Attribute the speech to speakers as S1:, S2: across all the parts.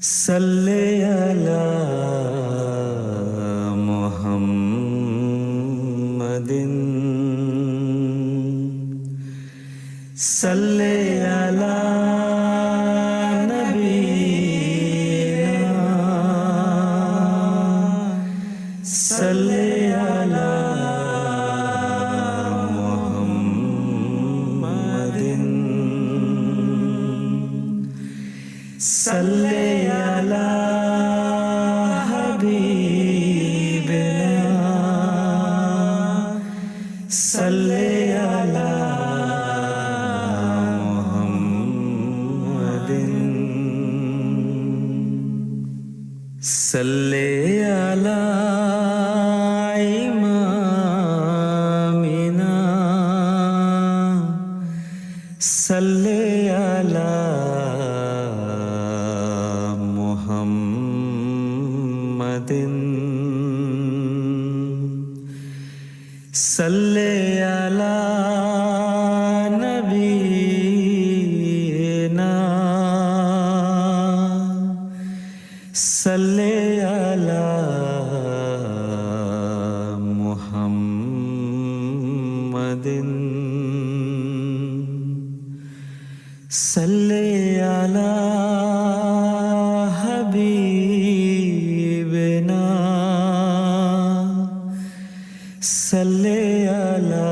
S1: सल्ले अला मुहम्मदिन सल्ले अला नबीना सल्ले अला मुहम्मदिन सल्ले अला हबीबिना सल्ले अला सल्ले अला इमामिना सल्ले अला मुहम्मदिन सल्ले अला नबीना सल्ले अला मुहम्मदिन सल्ले अला हबीबिना सल्ले अला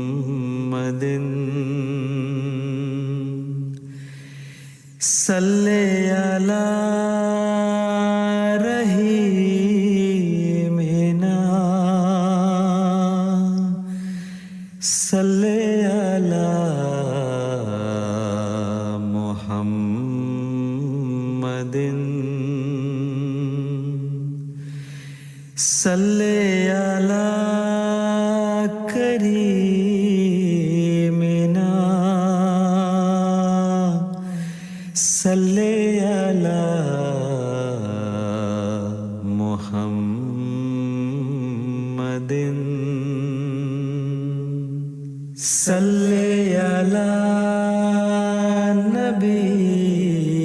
S1: मुहम्मदिन सल्ले अला रहीमिना सल्ले अला मुहम्मदिन सल्ले अला करीमिना सल्ले अला मुहम्मदिन सल्ले अला नबीना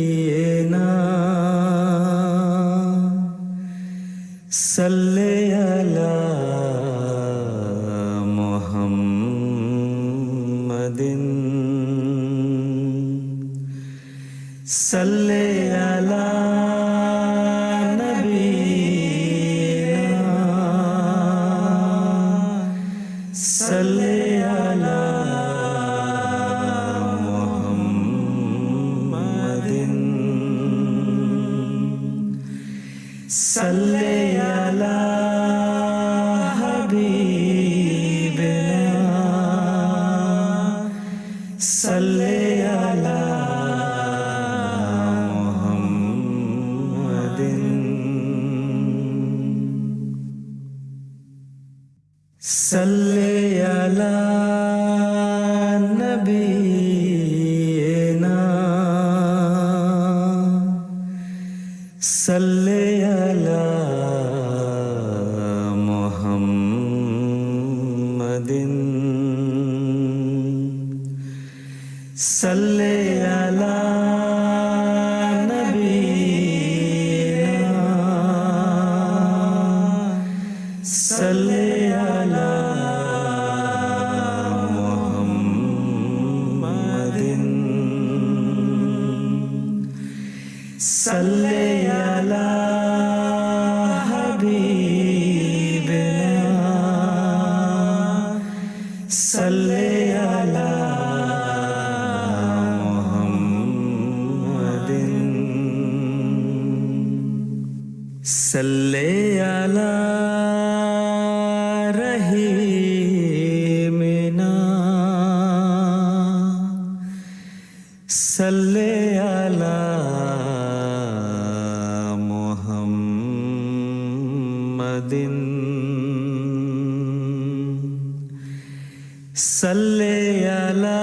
S1: सल्ले अला मुहम्मदिन सल्ले अला नबीना सल्ले अला मुहम्मदिन सल्ले अला हबीबिना सल्ले अला सल्ले अला नबीना सल्ले अला मुहम्मदिन सल्ले अला नबीना सल्ले अला मुहम्मदिन सल्ले अला हबीबिना सल्ले अला मुहम्मदिन सल्ले अला रहीमिना सल्ले अला मुहम्मदिन सल्ले अला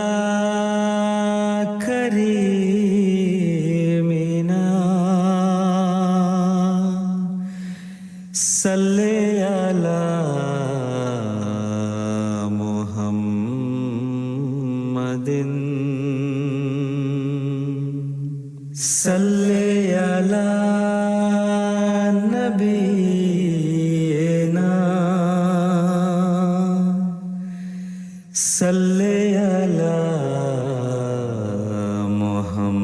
S1: करीमिना सल्ले अला मुहम्मदिन सल्ले अला नबीना सल्ले अला मुहम्मदिन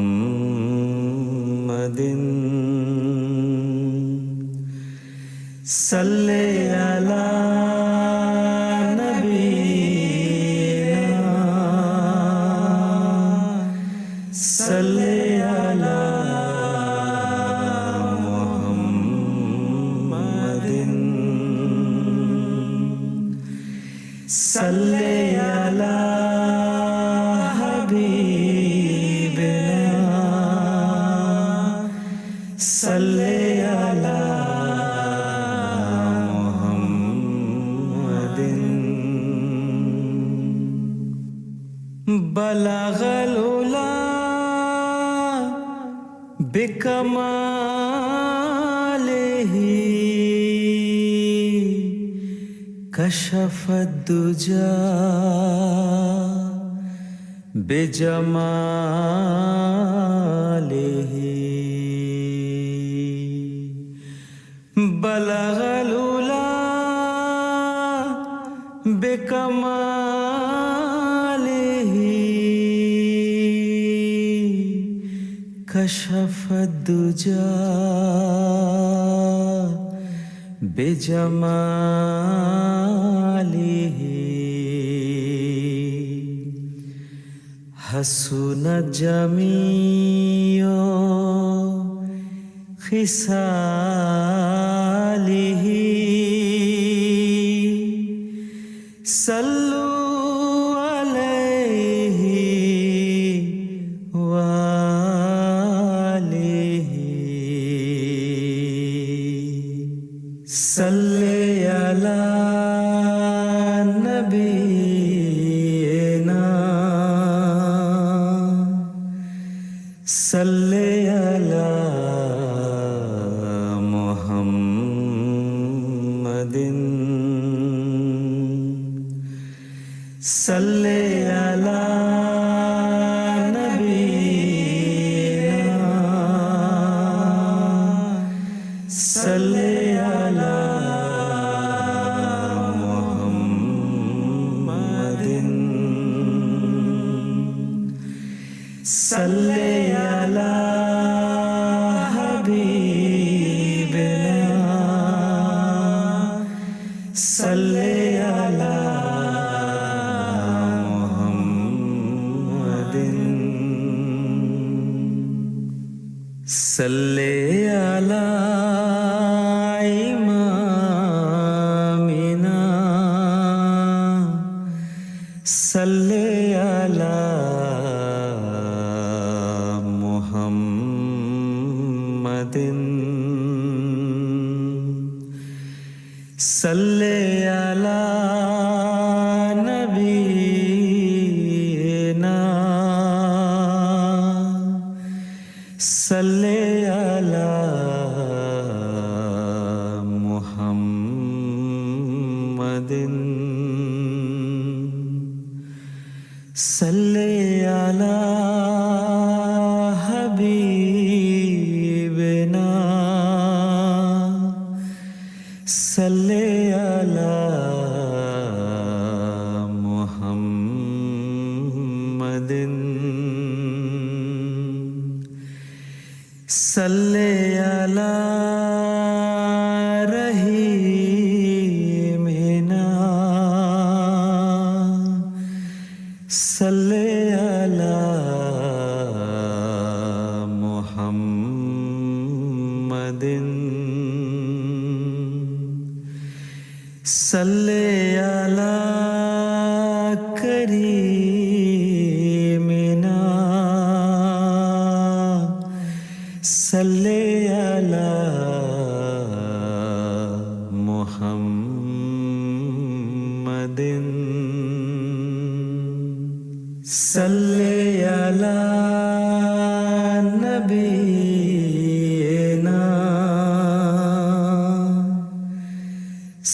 S1: सल्ले अला नबीना सल्ले अला मुहम्मदिन सल्ले अला हबीबिना सल्ले अला बलगल उला बिकमालिही कशफद दुजा बिजमालिही बलगल उला बिकमालिही कशफद दुजा बिजमालिही हसन जमीओ खिसालिही सल्लु अलैहि सल्ले अला नबीना सल्ले अला मुहम्मदिन सल्ले अला नबीना सल्ले अला मुहम्मदिन सल्ले अला हबीबिना सल्ले अला मुहम्मदिन सल्ले अला इमामिना सल्ले अला मुहम्मदिन सल्ले अला नबीना सल्ले अला मुहम्मदिन सल्ले अला हबीबिना सल्ले अला मुहम्मदिन सल्ले अला रहीमिना सल्ले अला मुहम्मदिन सल्ले अला करीमिना सल्ले अला मुहम्मदिन सल्ले अला नबीना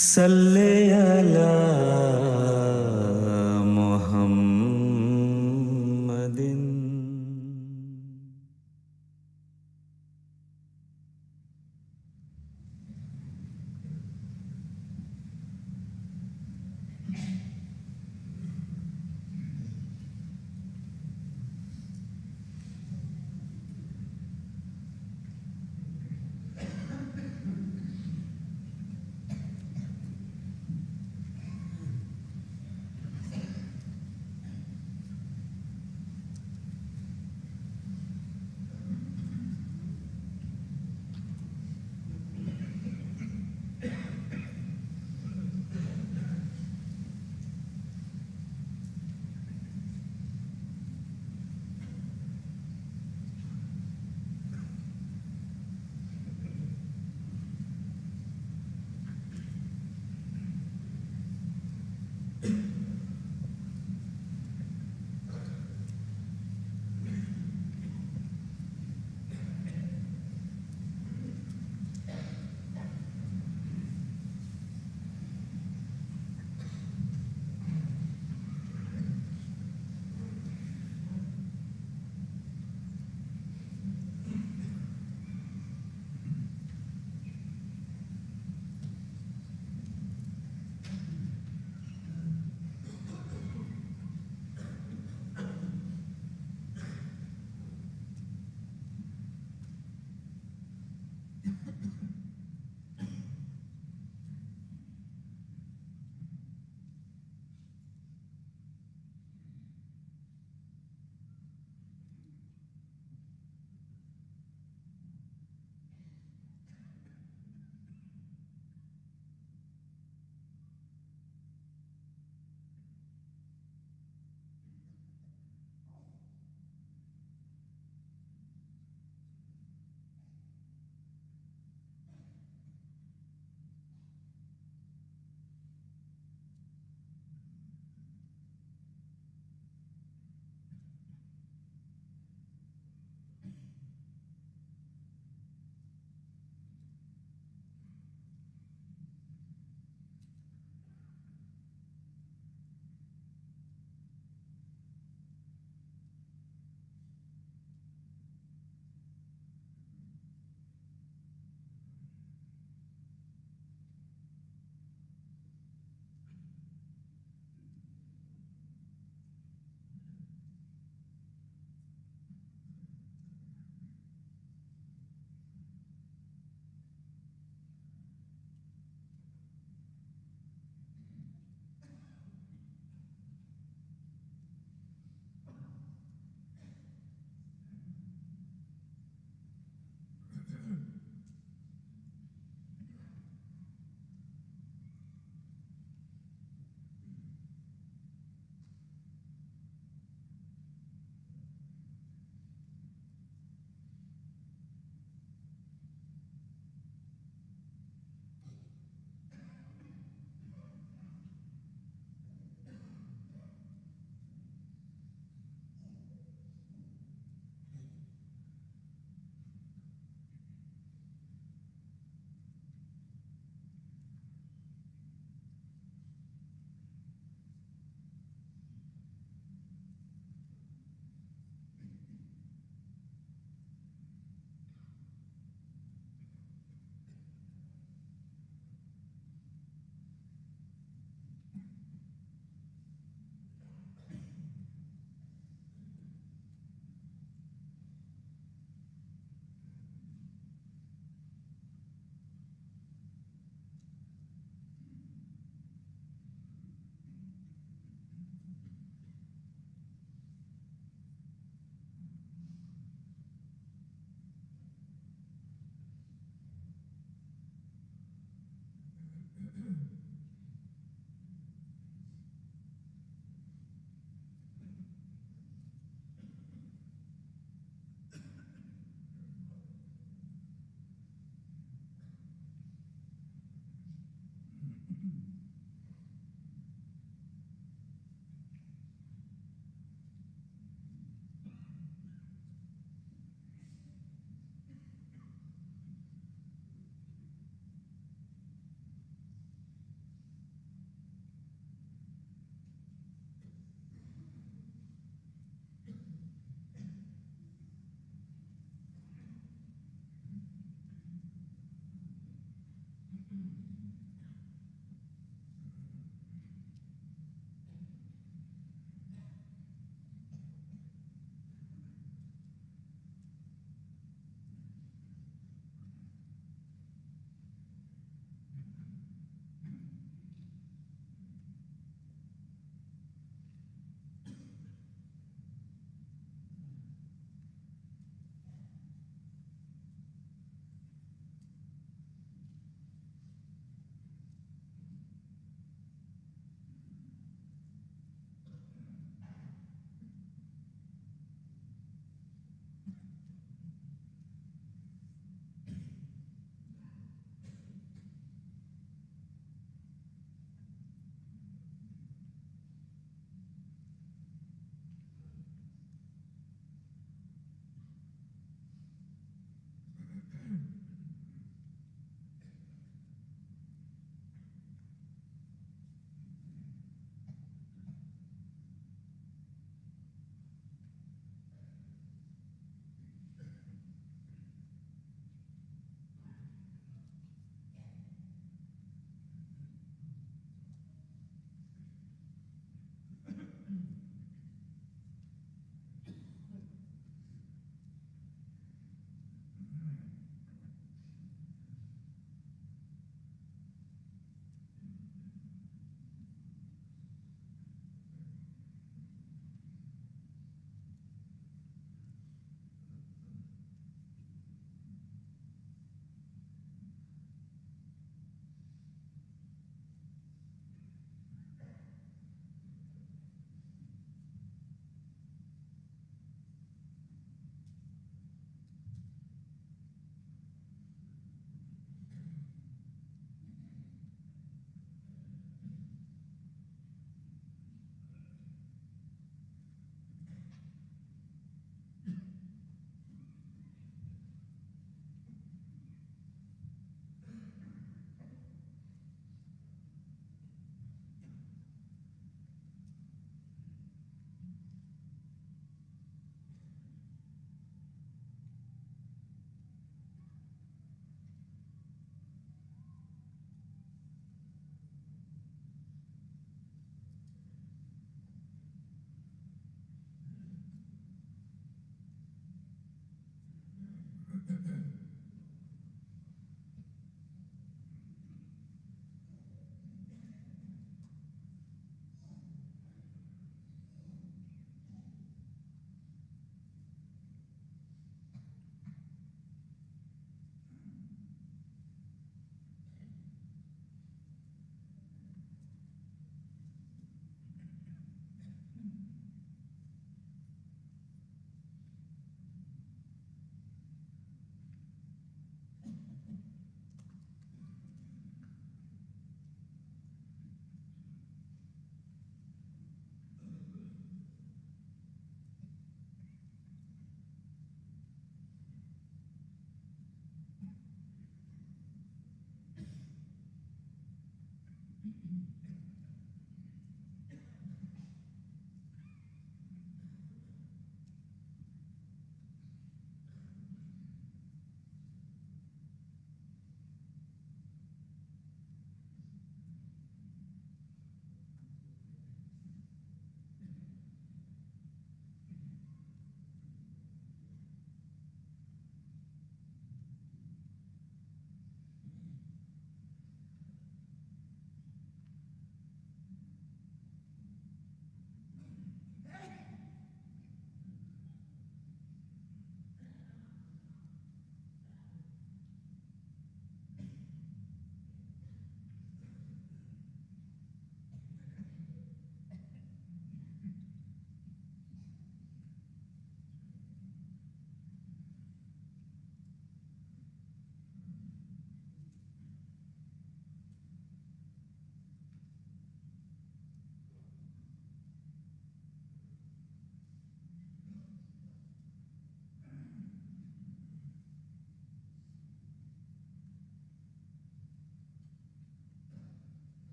S1: सल्ले अला मुहम्मदिन।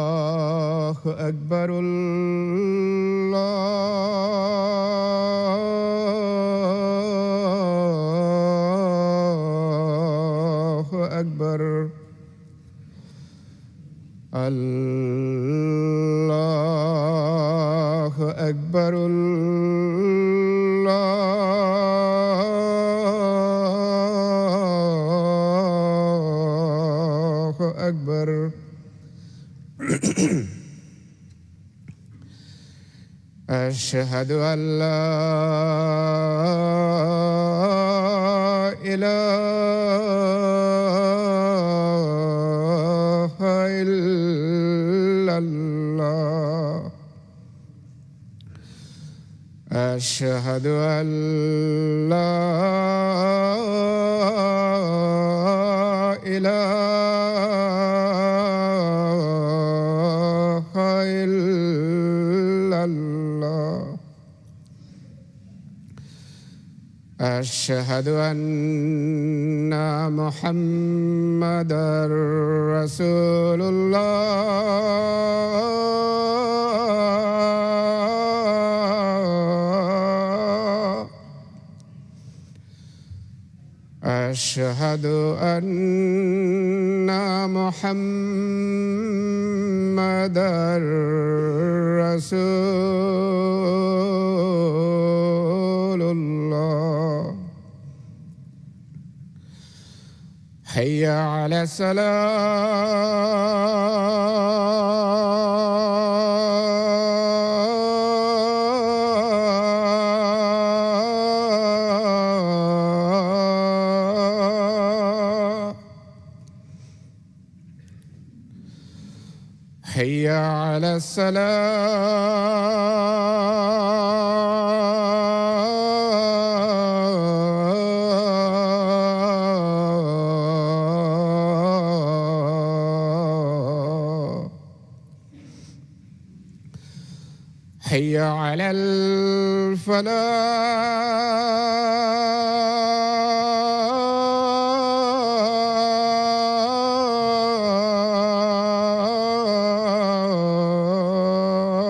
S2: الله أكبر الله أكبر الله أكبر الله أكبر أشهد أن لا إله إلا الله أشهد أن لا إله إلا الله أشهد أن محمدًا رسول الله أشهد أن محمدًا رسول الله حي على الصلاة حي على الصلاة حي على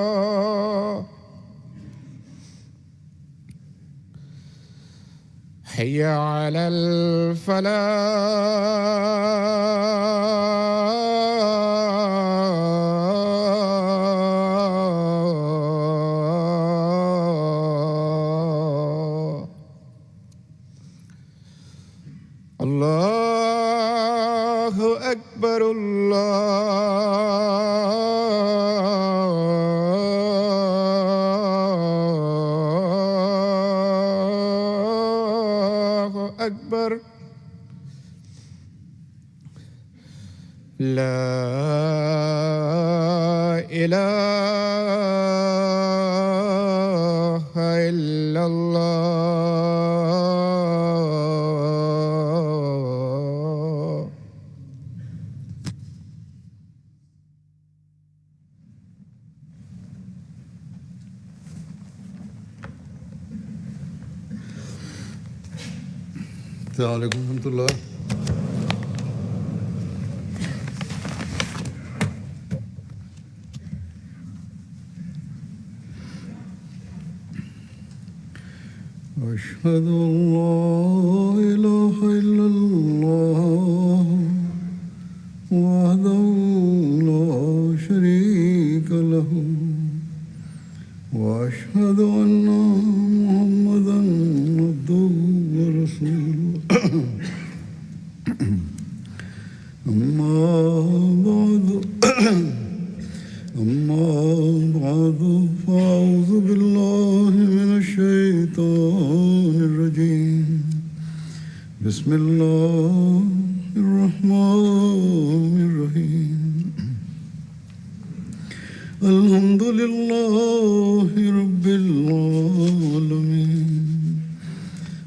S2: الفلاح حي على الفلاح الله أكبر الله أكبر لا إله إلا الله
S3: السلام عليكم ورحمة الله. أشهد أن لا إله إلا الله وحده لا شريك له وأشهد أن محمدًا عبده ورسوله أما بعد فأعوذ بالله من الشيطان الرجيم بسم الله الرحمن الرحيم الحمد لله رب العالمين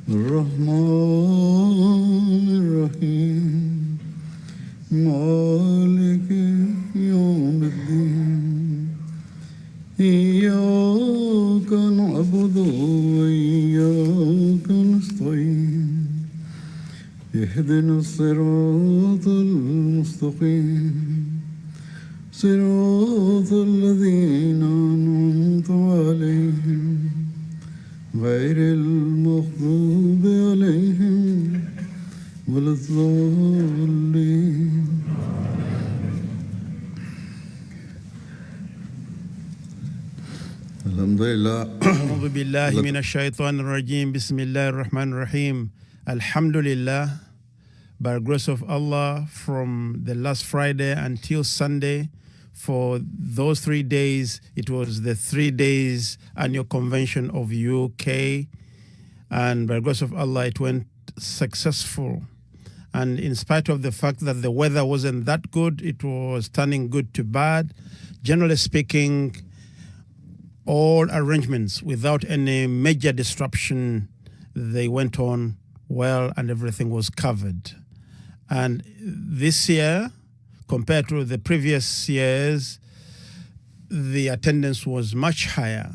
S3: الرحمن الرحيم مالك يوم الدين إياك نعبد وإياك اهدنا الصراط المستقيم صراط الذين أنعمت عليهم غير المغضوب عليهم ولا الضالين. Alhamdulillah.
S4: أعوذ بالله من الشيطان الرجيم. بسم الله الرحمن الرحيم. Alhamdulillah, by the grace of Allah, from the last Friday until Sunday, for those 3 days, it was the 3 days annual convention of UK, and by the grace of Allah, it went successful. And in spite of the fact that the weather wasn't that good, it was turning good to bad. Generally speaking, all arrangements without any major disruption, they went on well and everything was covered. And this year, compared to the previous years, the attendance was much higher.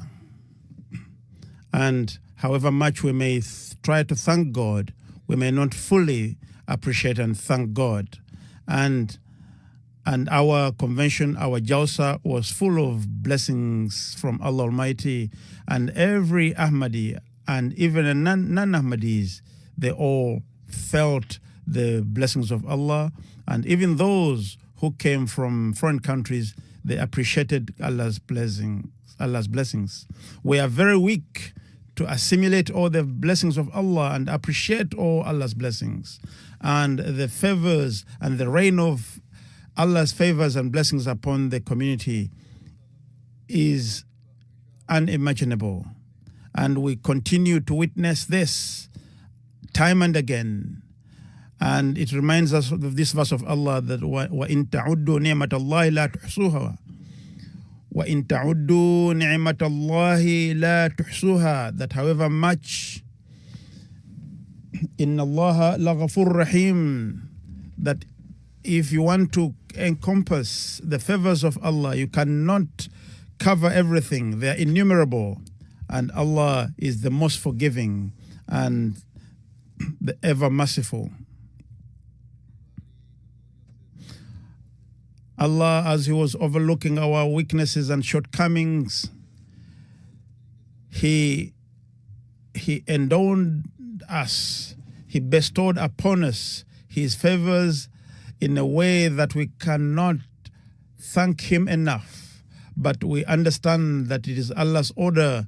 S4: And however much we may try to thank God, we may not fully appreciate and thank God. And our convention, our Jalsa, was full of blessings from Allah Almighty. And every Ahmadi and even the non-Ahmadis, they all felt the blessings of Allah. And even those who came from foreign countries, they appreciated Allah's blessings. We are very weak to assimilate all the blessings of Allah and appreciate all Allah's blessings. And the favors and the reign of Allah's favors and blessings upon the community is unimaginable. And we continue to witness this time and again. And it reminds us of this verse of Allah that وَإِن تَعُدُّوا نِعْمَةَ اللَّهِ لَا تُحْصُوهَا وَإِن تَعُدُّوا نِعْمَةَ اللَّهِ لَا تُحْصُوهَا, that however much إِنَّ اللَّهَ لَغَفُورٌ رَحِيمٌ, that if you want to encompass the favors of Allah, you cannot cover everything. They are innumerable. And Allah is the most forgiving and the ever merciful. Allah, as He was overlooking our weaknesses and shortcomings, He endowed us, He bestowed upon us His favors in a way that we cannot thank Him enough. But we understand that it is Allah's order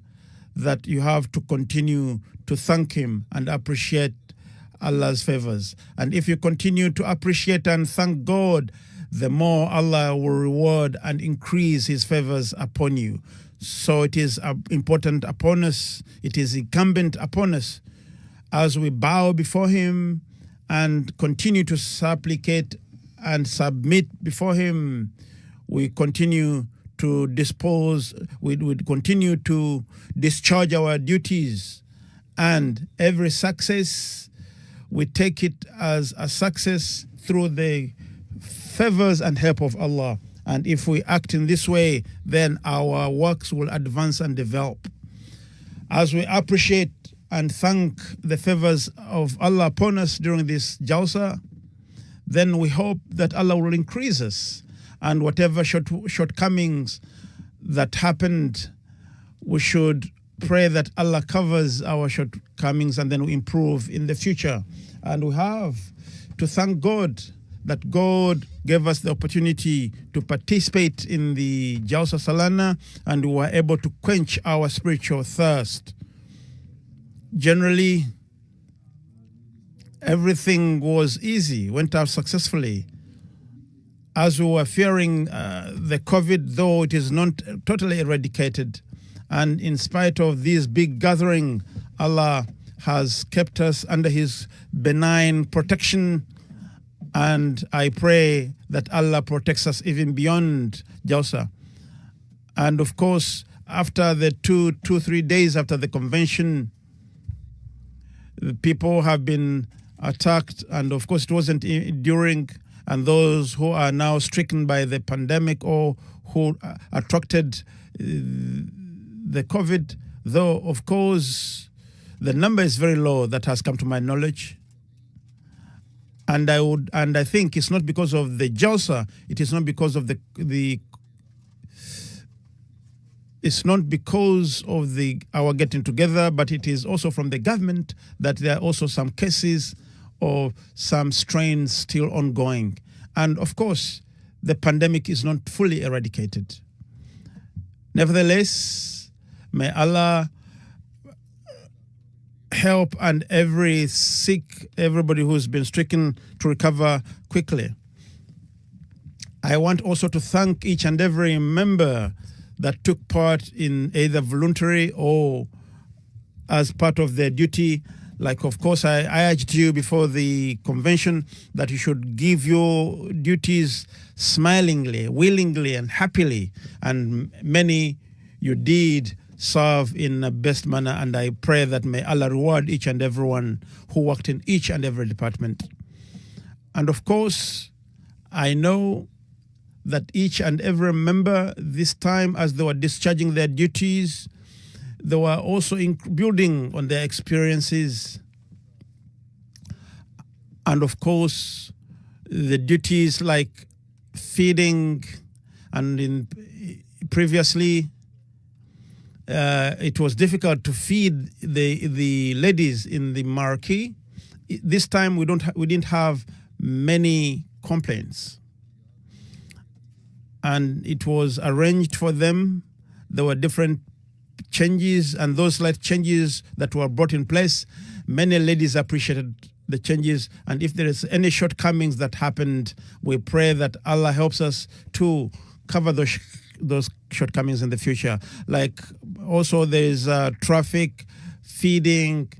S4: that you have to continue to thank Him and appreciate Allah's favors. And if you continue to appreciate and thank God, the more Allah will reward and increase His favors upon you. So it is important upon us, it is incumbent upon us, as we bow before Him and continue to supplicate and submit before Him, we continue to we continue to discharge our duties. And every success, we take it as a success through the favors and help of Allah. And if we act in this way, then our works will advance and develop. As we appreciate and thank the favors of Allah upon us during this Jalsa, then we hope that Allah will increase us. And whatever shortcomings that happened, we should pray that Allah covers our shortcomings and then we improve in the future. And we have to thank God that God gave us the opportunity to participate in the Jalsa Salana, and we were able to quench our spiritual thirst. Generally, everything was easy, went out successfully. As we were fearing the COVID, though it is not totally eradicated, and in spite of this big gathering, Allah has kept us under His benign protection. And I pray that Allah protects us even beyond Jalsa. And of course, after the 3 days after the convention, the people have been attacked, and of course it wasn't during, and those who are now stricken by the pandemic or who attracted the COVID, though of course the number is very low that has come to my knowledge. And I think it's not because of the Jalsa, it is not because of it's not because of our getting together, but it is also from the government that there are also some cases or some strains still ongoing. And of course, the pandemic is not fully eradicated. Nevertheless, may Allah help and everybody who's been stricken to recover quickly. I want also to thank each and every member that took part in either voluntary or as part of their duty. Like, of course, I urged you before the convention that you should give your duties smilingly, willingly, and happily. And many you did serve in the best manner, and I pray that may Allah reward each and everyone who worked in each and every department. And of course, I know that each and every member this time, as they were discharging their duties, they were also building on their experiences. And of course, the duties like feeding, and previously, it was difficult to feed the ladies in the marquee. This time we didn't have many complaints, and it was arranged for them. There were different changes, and those slight changes that were brought in place, many ladies appreciated the changes. And if there is any shortcomings that happened, we pray that Allah helps us to cover those shortcomings in the future. Like also there is traffic, feeding,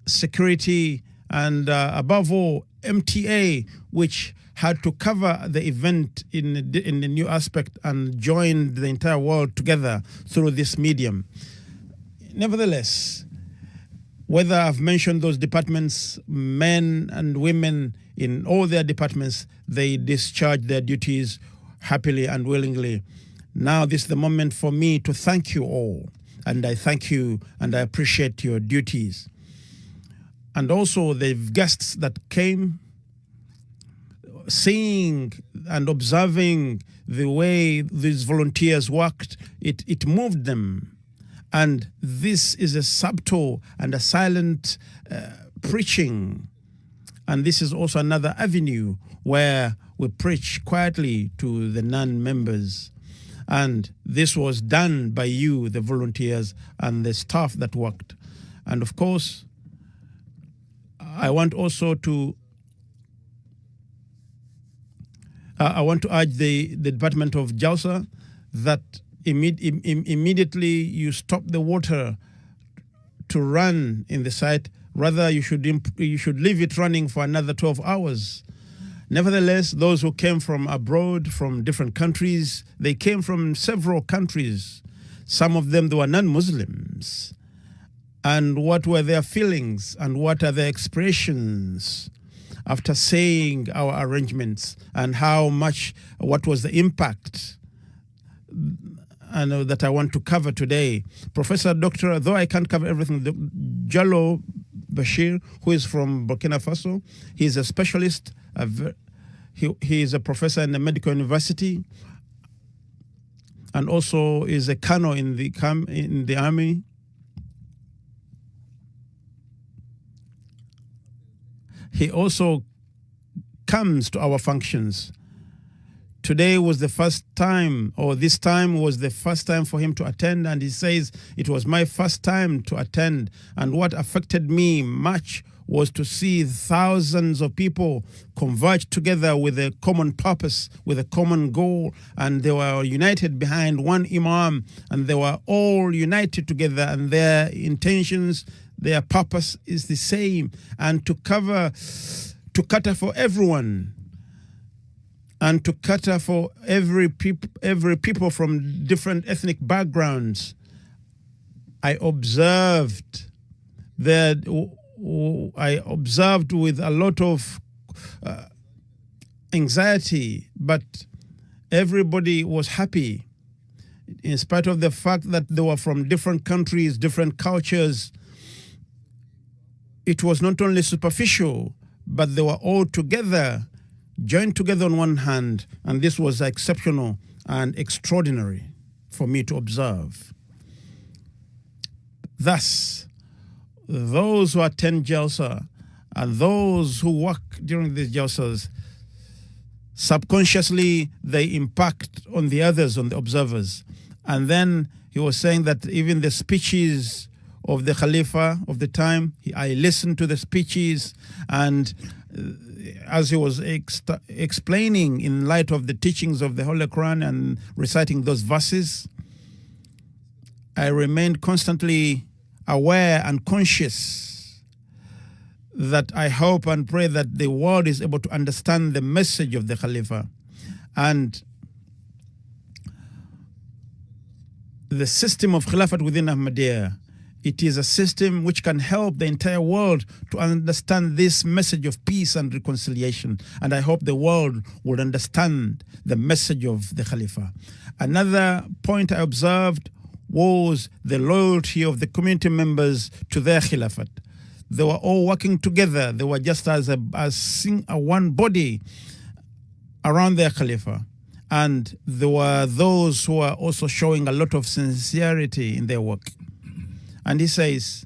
S4: security, and above all, MTA, which had to cover the event in the new aspect and joined the entire world together through this medium. Nevertheless, whether I've mentioned those departments, men and women in all their departments, they discharge their duties happily and willingly. Now this is the moment for me to thank you all, and I thank you and I appreciate your duties. And also the guests that came, seeing and observing the way these volunteers worked, it moved them. And this is a subtle and a silent preaching. And this is also another avenue where we preach quietly to the non-members. And this was done by you, the volunteers, and the staff that worked. And of course, I want also to urge the Department of Jalsa that immediately you stop the water to run in the site. Rather, you should leave it running for another 12 hours. Nevertheless, those who came from abroad, from different countries, they came from several countries. Some of them, they were non-Muslims. And what were their feelings and what are their expressions after saying our arrangements, and what was the impact that I want to cover today. Professor Doctor, though I can't cover everything, Jallo Bashir, who is from Burkina Faso, he is a specialist. He is a professor in the medical university, and also is a colonel in the army. He also comes to our functions. Today was the first time, or this time was the first time for him to attend, and he says, it was my first time to attend, and what affected me much was to see thousands of people converge together with a common purpose, with a common goal, and they were united behind one imam, and they were all united together, and their intentions, their purpose is the same, and to cater for everyone, and to cater for every people from different ethnic backgrounds. I observed with a lot of anxiety, but everybody was happy, in spite of the fact that they were from different countries, different cultures. It was not only superficial, but they were all together, joined together on one hand, and this was exceptional and extraordinary for me to observe. Thus, those who attend Jalsa and those who work during these Jalsas, subconsciously they impact on the others, on the observers. And then he was saying that even the speeches of the Khalifa of the time, I listened to the speeches, and as he was explaining in light of the teachings of the Holy Quran and reciting those verses, I remained constantly aware and conscious that I hope and pray that the world is able to understand the message of the Khalifa. And the system of Khilafat within Ahmadiyya, it is a system which can help the entire world to understand this message of peace and reconciliation. And I hope the world will understand the message of the Khalifa. Another point I observed was the loyalty of the community members to their Khilafat. They were all working together. They were just as one body around their Khalifa. And there were those who were also showing a lot of sincerity in their work. And he says,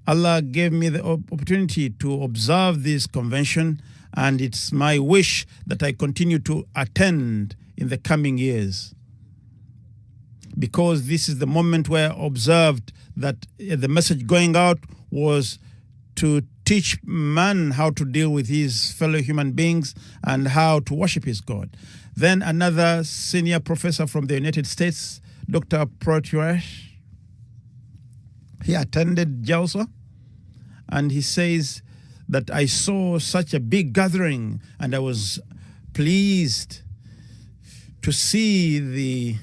S4: Allah gave me the opportunity to observe this convention, and it's my wish that I continue to attend in the coming years. Because this is the moment where I observed that the message going out was to teach man how to deal with his fellow human beings and how to worship his God. Then another senior professor from the United States, Dr. Proturash, he attended Jalsa, and he says that I saw such a big gathering, and I was pleased to see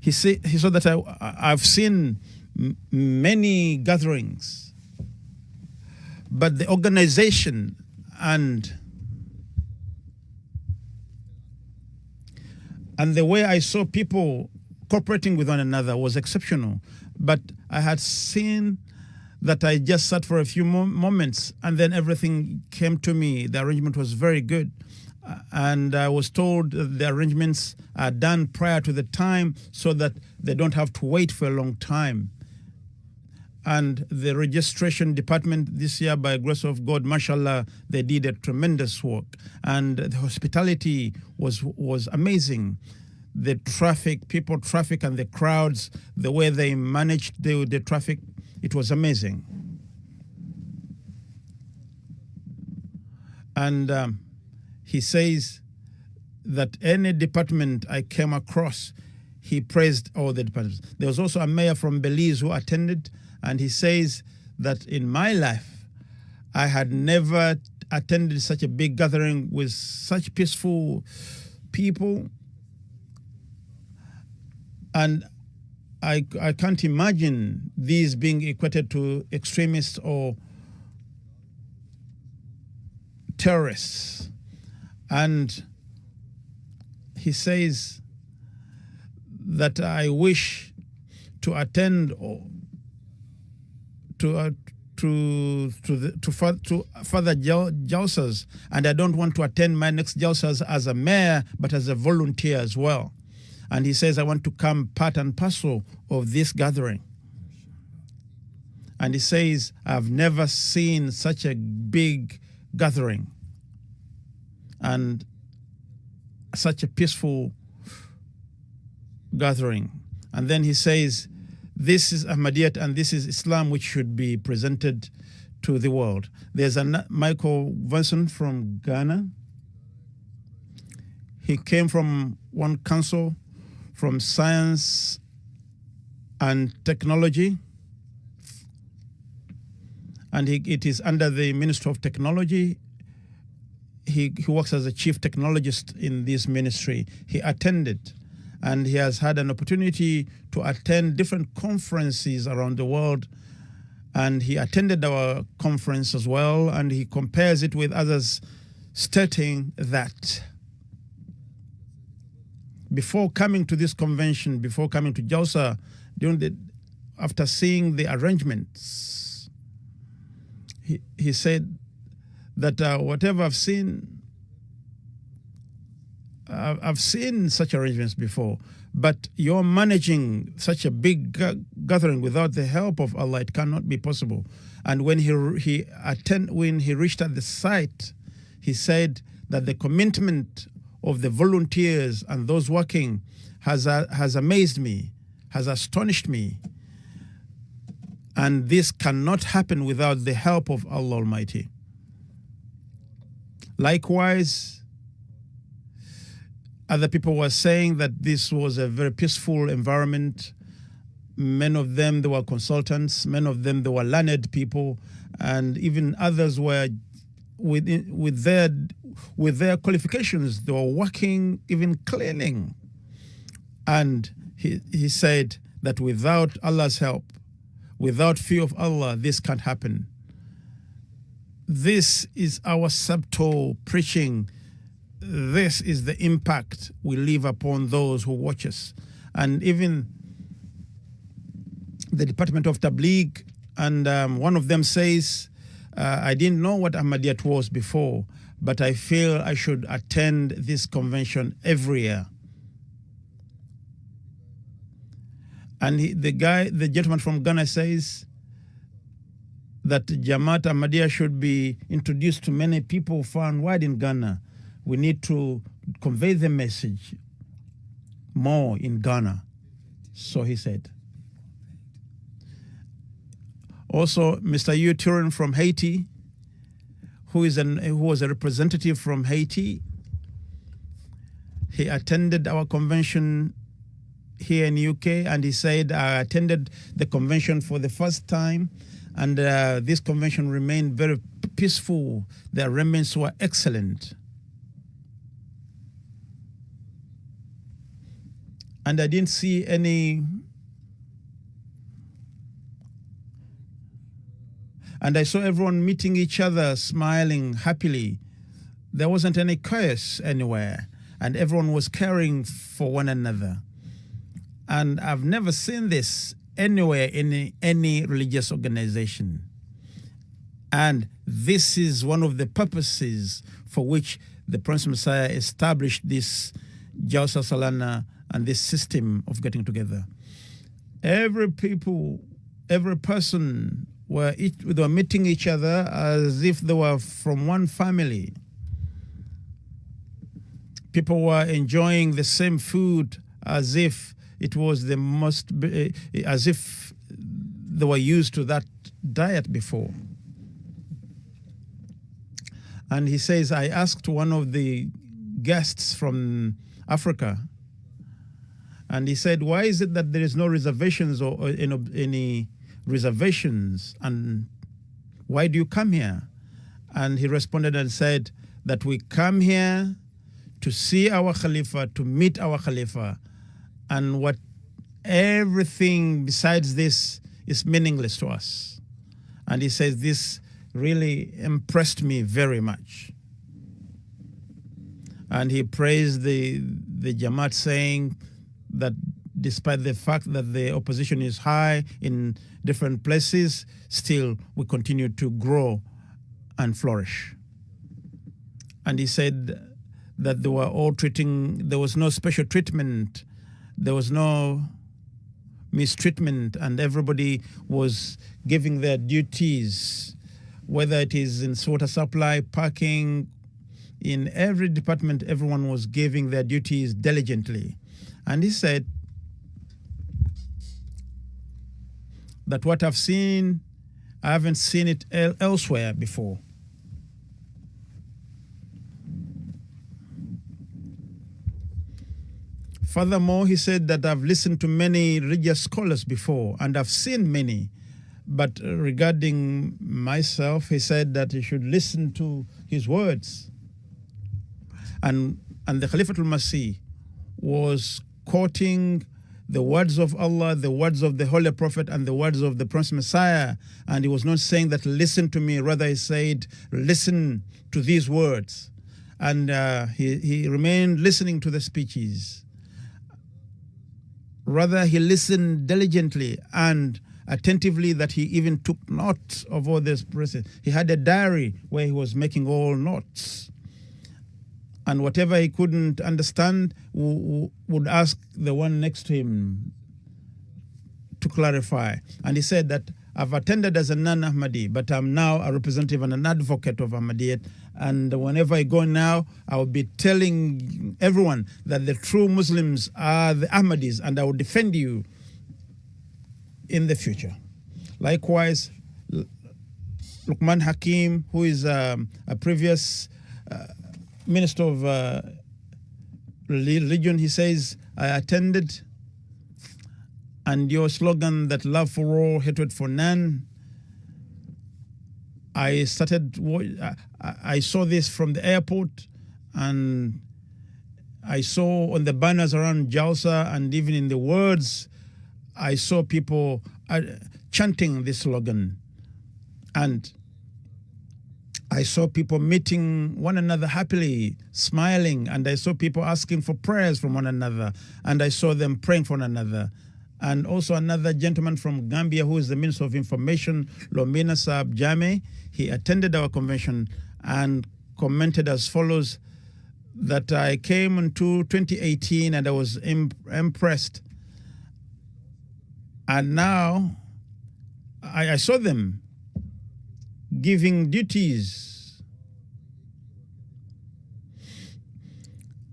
S4: he saw that I've seen many gatherings, but the organization and the way I saw people cooperating with one another was exceptional. But I had seen that I just sat for a few moments, and then everything came to me. The arrangement was very good. And I was told the arrangements are done prior to the time so that they don't have to wait for a long time. And the registration department this year, by grace of God, mashallah, they did a tremendous work. And the hospitality was amazing. The traffic, people traffic, and the crowds, the way they managed the traffic, it was amazing. And he says that any department I came across, he praised all the departments. There was also a mayor from Belize who attended, and he says that in my life, I had never attended such a big gathering with such peaceful people. And I can't imagine these being equated to extremists or terrorists. And he says that I wish to attend to further jalsas, and I don't want to attend my next jalsas as a mayor, but as a volunteer as well. And he says, I want to come part and parcel of this gathering. And he says, I've never seen such a big gathering and such a peaceful gathering. And then he says, this is Ahmadiyya and this is Islam, which should be presented to the world. There's a Michael Vinson from Ghana. He came from one council from science and technology, and it is under the Ministry of Technology. He works as a chief technologist in this ministry. He attended, and he has had an opportunity to attend different conferences around the world, and he attended our conference as well, and he compares it with others, stating that before coming to this convention, before coming to Jalsa, after seeing the arrangements, he said that whatever I've seen such arrangements before, but you're managing such a big gathering without the help of Allah. It cannot be possible. And when he reached at the site, he said that the commitment of the volunteers and those working has amazed me, has astonished me. And this cannot happen without the help of Allah Almighty. Likewise, other people were saying that this was a very peaceful environment. Many of them, they were consultants. Many of them, they were learned people. And even others were, with their qualifications, they were working, even cleaning. And he said that without Allah's help, without fear of Allah, this can't happen. This is our subtle preaching. This is the impact we leave upon those who watch us. And even the Department of Tabligh, and one of them says, I didn't know what Ahmadiyya was before, but I feel I should attend this convention every year. And the gentleman from Ghana says that Jamaat Ahmadiyya should be introduced to many people far and wide in Ghana. We need to convey the message more in Ghana, so he said. Also, Mr. Yu Turin from Haiti, who was a representative from Haiti, he attended our convention here in UK, and he said, I attended the convention for the first time, and this convention remained very peaceful. The arrangements were excellent. And I didn't see any, and I saw everyone meeting each other, smiling happily. There wasn't any chaos anywhere, and everyone was caring for one another. And I've never seen this anywhere in any religious organization. And this is one of the purposes for which the Prince Messiah established this Jalsa Salana and this system of getting together. Every person they were meeting each other as if they were from one family. People were enjoying the same food as if it was as if they were used to that diet before. And he says, I asked one of the guests from Africa, and he said, why is it that there is no reservations or any reservations, and why do you come here? And he responded and said that we come here to see our Khalifa, to meet our Khalifa, and what everything besides this is meaningless to us. And he says this really impressed me very much. And he praised the Jamaat, saying that despite the fact that the opposition is high in different places, still we continue to grow and flourish. And he said that they were all there was no special treatment, there was no mistreatment, and everybody was giving their duties, whether it is in water supply, parking, in every department, everyone was giving their duties diligently. And he said that what I've seen, I haven't seen it elsewhere before. Furthermore, he said that I've listened to many religious scholars before, and I've seen many. But regarding myself, he said that he should listen to his words. And the Khalifatul Masih was quoting the words of Allah, the words of the Holy Prophet, and the words of the Prince Messiah. And he was not saying that, listen to me. Rather, he said, listen to these words. And he remained listening to the speeches. Rather, he listened diligently. And attentively that he even took note of all this process. He had a diary where he was making all notes. And whatever he couldn't understand, would ask the one next to him to clarify. And he said that I've attended as a non-Ahmadi, but I'm now a representative and an advocate of Ahmadiyyat. And whenever I go now, I will be telling everyone that the true Muslims are the Ahmadis, and I will defend you in the future. Likewise, Luqman Hakim, who is a previous minister of religion, he says, I attended, and your slogan that love for all, hatred for none, I saw this from the airport, and I saw on the banners around Jalsa, and even in the words, I saw people chanting this slogan. And I saw people meeting one another happily, smiling, and I saw people asking for prayers from one another, and I saw them praying for one another. And also another gentleman from Gambia, who is the Minister of Information, Lomina Saab Jame, he attended our convention and commented as follows, that I came into 2018 and I was impressed. And now I saw them giving duties.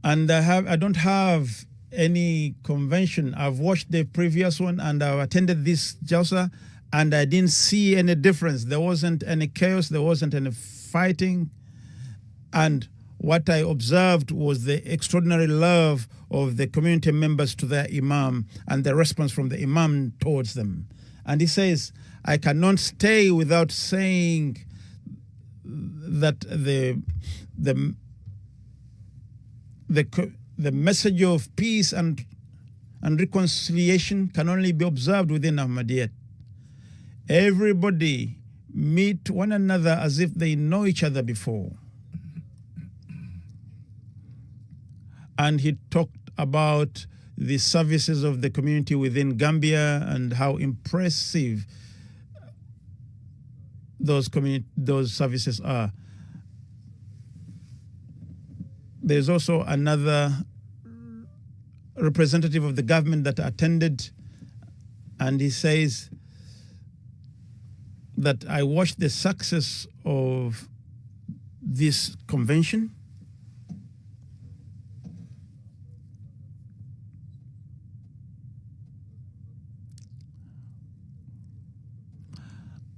S4: And I don't have any convention. I've watched the previous one and I've attended this Jalsa, and I didn't see any difference. There wasn't any chaos, there wasn't any fighting. And what I observed was the extraordinary love of the community members to their Imam and the response from the Imam towards them. And he says, I cannot stay without saying that the message of peace and reconciliation can only be observed within Ahmadiyyat. Everybody meet one another as if they know each other before. And he talked about the services of the community within Gambia and how impressive those services are. There's also another representative of the government that attended, and he says that I watched the success of this convention,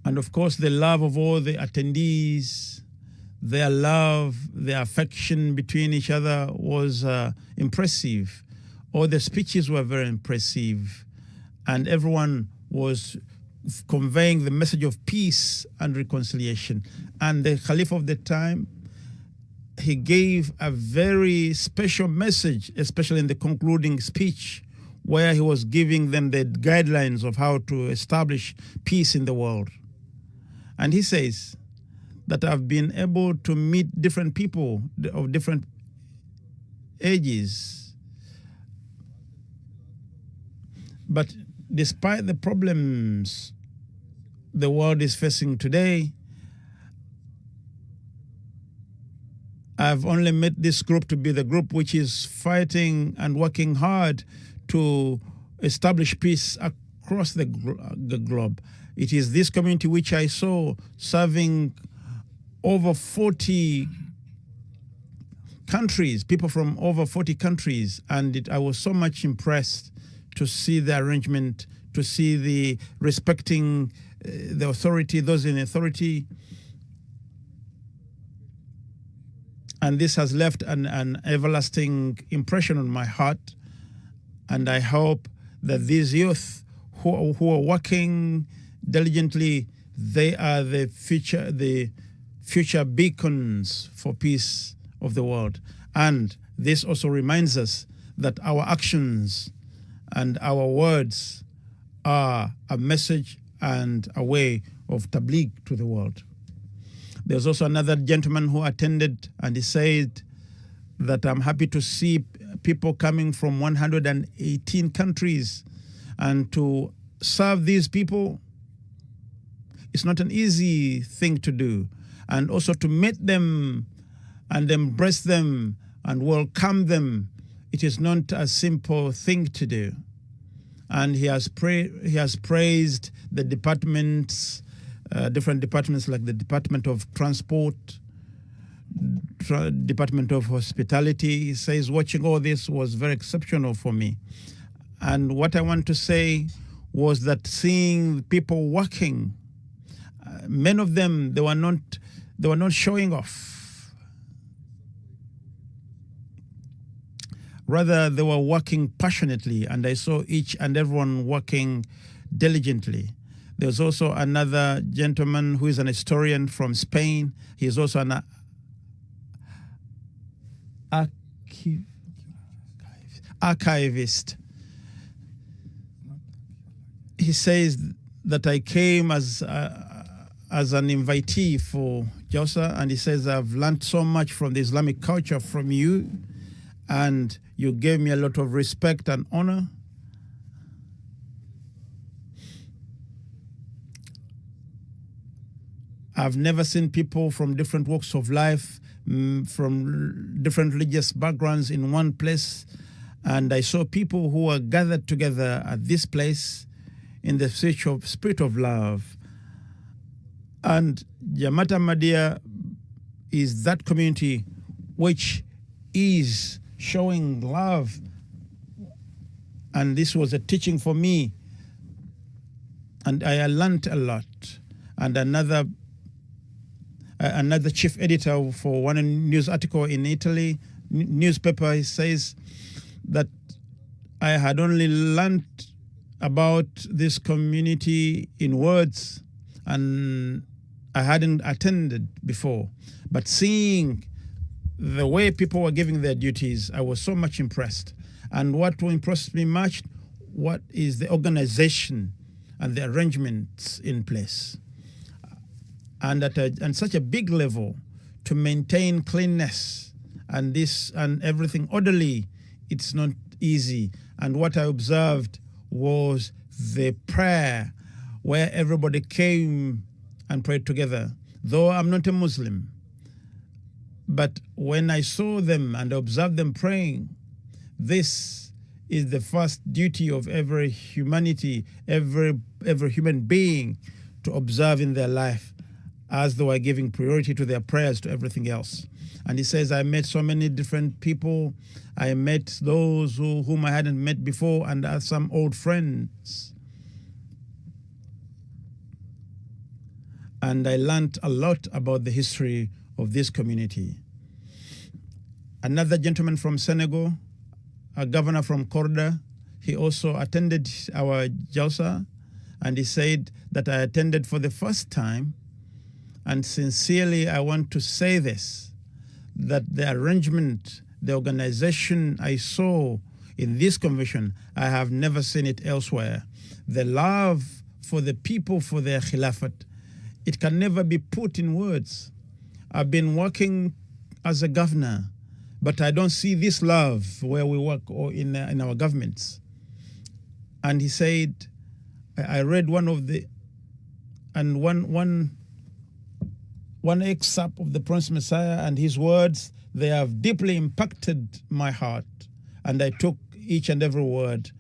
S4: and of course the love of all the attendees, their love, their affection between each other was impressive. All the speeches were very impressive, and everyone was conveying the message of peace and reconciliation. And the Caliph of the time, he gave a very special message, especially in the concluding speech, where he was giving them the guidelines of how to establish peace in the world. And he says that I've been able to meet different people of different ages. But despite the problems the world is facing today, I've only met this group to be the group which is fighting and working hard to establish peace across the globe. It is this community which I saw serving over 40 countries, people from over 40 countries, and I was so much impressed to see the arrangement, to see the respecting the authority, those in authority. And this has left an everlasting impression on my heart. And I hope that these youth who are working diligently, they are the future beacons for peace of the world. And this also reminds us that our actions and our words are a message and a way of tabligh to the world. There's also another gentleman who attended, and he said that I'm happy to see people coming from 118 countries, and to serve these people It's not an easy thing to do. And also to meet them and embrace them and welcome them, it is not a simple thing to do. And he has praised the departments, different departments like the Department of Transport, Department of Hospitality. He says watching all this was very exceptional for me. And what I want to say was that seeing people working, many of them, they were not showing off. Rather, they were working passionately, and I saw each and everyone working diligently. There's also another gentleman who is an historian from Spain. He is also an archivist. He says that I came as an invitee for Jalsa, and he says, I've learned so much from the Islamic culture from you, and you gave me a lot of respect and honor. I've never seen people from different walks of life, from different religious backgrounds in one place, and I saw people who were gathered together at this place in the spirit of love. And Jamaat Ahmadiyya is that community which is showing love. And this was a teaching for me. And I learned a lot. And another chief editor for one news article in Italy, newspaper, he says that I had only learned about this community in words, and I hadn't attended before. But seeing the way people were giving their duties, I was so much impressed. And what impressed me much, what is the organization and the arrangements in place. And at such a big level, to maintain cleanness and this and everything orderly, it's not easy. And what I observed was the prayer where everybody came and prayed together. Though I'm not a Muslim, but when I saw them and observed them praying, this is the first duty of every humanity, every human being, to observe in their life, as though I giving priority to their prayers to everything else. And he says, I met so many different people. I met those whom I hadn't met before, and some old friends. And I learned a lot about the history of this community. Another gentleman from Senegal, a governor from Korda, he also attended our Jalsa, and he said that I attended for the first time. And sincerely, I want to say this, that the arrangement, the organization I saw in this convention, I have never seen it elsewhere. The love for the people, for their khilafat, it can never be put in words. I've been working as a governor, but I don't see this love where we work or in our governments. And he said, I read one excerpt of the Prince Messiah, and his words, they have deeply impacted my heart. And I took each and every word.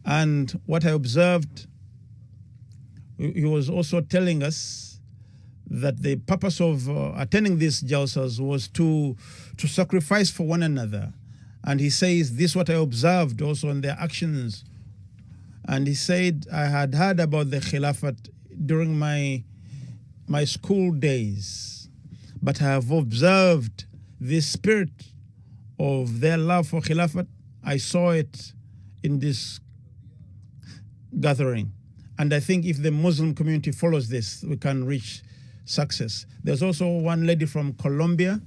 S4: And what I observed, he was also telling us that the purpose of attending these jalsas was to sacrifice for one another. And he says, this is what I observed also in their actions. And he said, I had heard about the Khilafat during my school days, but I have observed this spirit of their love for Khilafat. I saw it in this gathering. And I think if the Muslim community follows this, we can reach success. There's also one lady from Colombia.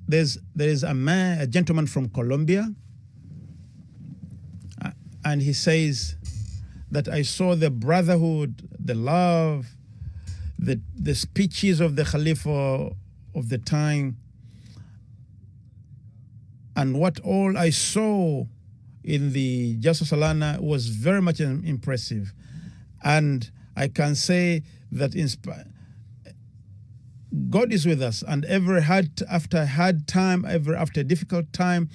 S4: There's a gentleman from Colombia, and he says that I saw the brotherhood, the love, the speeches of the Khalifa of the time, and what all I saw in the Jalsa Salana was very much impressive. And I can say that God is with us, and after hard time, after difficult time,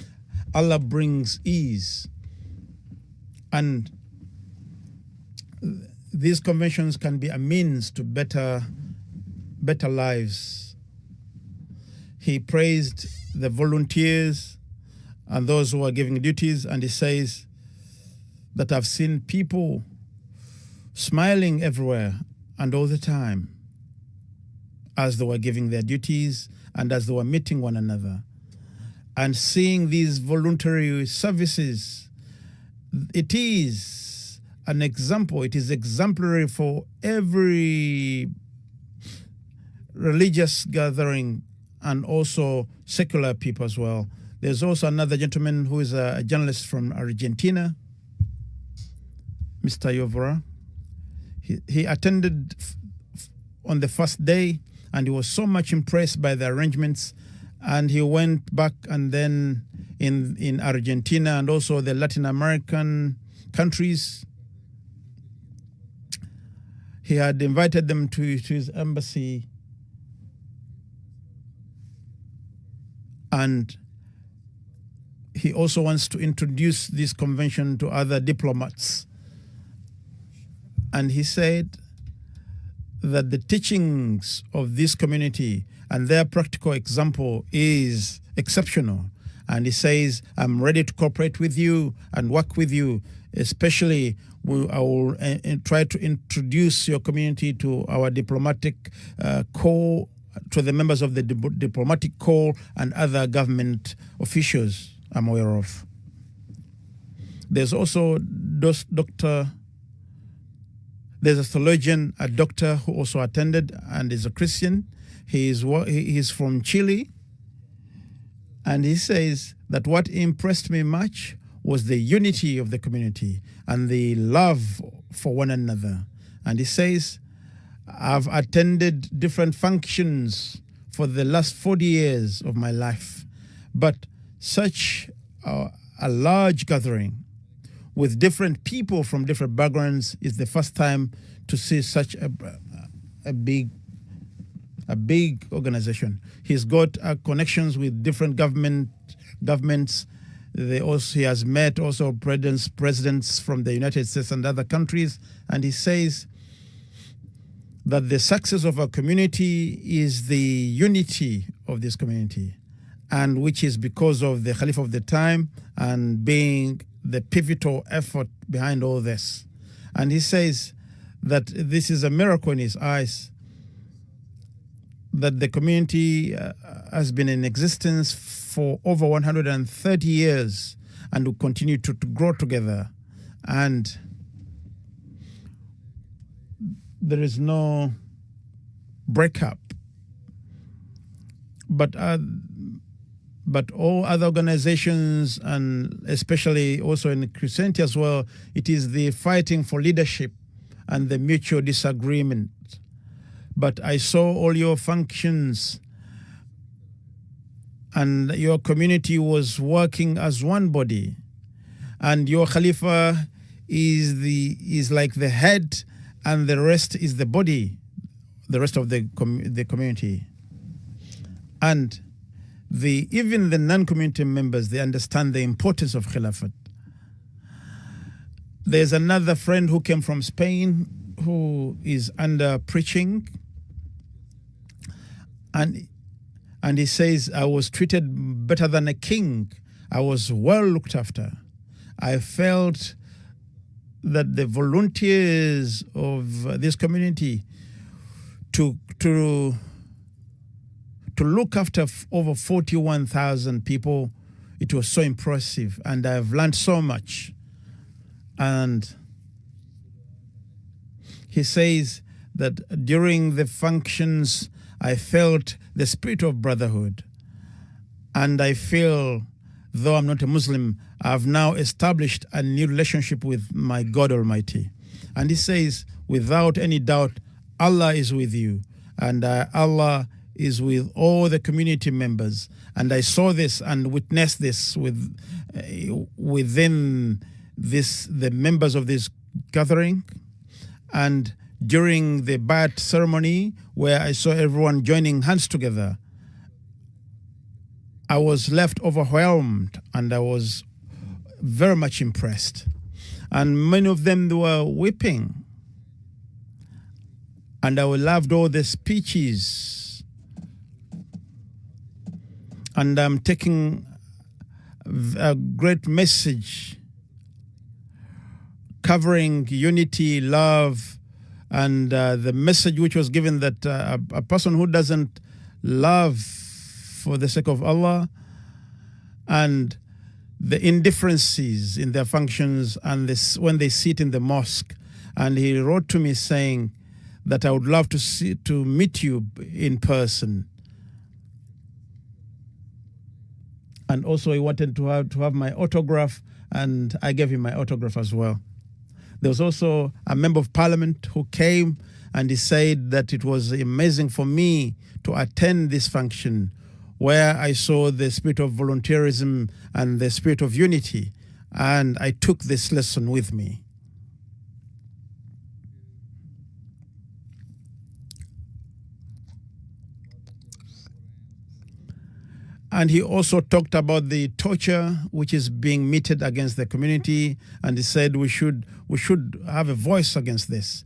S4: Allah brings ease. And these conventions can be a means to better lives. He praised the volunteers and those who are giving duties, and he says that I've seen people smiling everywhere and all the time as they were giving their duties and as they were meeting one another. And seeing these voluntary services, it is an example, it is exemplary for every religious gathering and also secular people as well. There's also another gentleman who is a journalist from Argentina, Mr. Yovra. He attended on the first day, and he was so much impressed by the arrangements, and he went back, and then in Argentina and also the Latin American countries, he had invited them to his embassy, and he also wants to introduce this convention to other diplomats. And he said that the teachings of this community and their practical example is exceptional. And he says, I'm ready to cooperate with you and work with you, especially I will try to introduce your community to our diplomatic corps, to the members of the diplomatic corps and other government officials I'm aware of. There's also there's a theologian, a doctor who also attended and is a Christian. He's from Chile, and he says that what impressed me much was the unity of the community and the love for one another. And he says, I've attended different functions for the last 40 years of my life, but such a large gathering with different people from different backgrounds is the first time to see such a big organization. He's got connections with different governments. He has met also presidents from the United States and other countries, and he says that the success of our community is the unity of this community, and which is because of the Caliph of the time and being the pivotal effort behind all this. And he says that this is a miracle in his eyes, that the community has been in existence for over 130 years and will continue to grow together. And there is no breakup. But all other organizations, and especially also in Christianity as well, it is the fighting for leadership and the mutual disagreement. But I saw all your functions, and your community was working as one body, and your Khalifa is like the head, and the rest is the body, the rest of the community. And even the non-community members, they understand the importance of Khilafat. There's another friend who came from Spain who is under preaching, and he says, I was treated better than a king. I was well looked after. I felt that the volunteers of this community to look after over 41,000 people, it was so impressive, and I've learned so much. And he says that during the functions, I felt the spirit of brotherhood, and I feel, though I'm not a Muslim, I've now established a new relationship with my God Almighty. And he says, without any doubt, Allah is with you, and Allah is with all the community members. And I saw this and witnessed this within the members of this gathering. And during the Bayat ceremony, where I saw everyone joining hands together, I was left overwhelmed and I was very much impressed. And many of them were weeping. And I loved all the speeches. And I'm taking a great message covering unity, love, and the message which was given that a person who doesn't love for the sake of Allah, and the indifferences in their functions and this, when they sit in the mosque. And he wrote to me saying that I would love to meet you in person. And also he wanted to have my autograph, and I gave him my autograph as well. There was also a member of parliament who came, and he said that it was amazing for me to attend this function where I saw the spirit of volunteerism and the spirit of unity, and I took this lesson with me. And he also talked about the torture which is being meted against the community, and he said we should have a voice against this.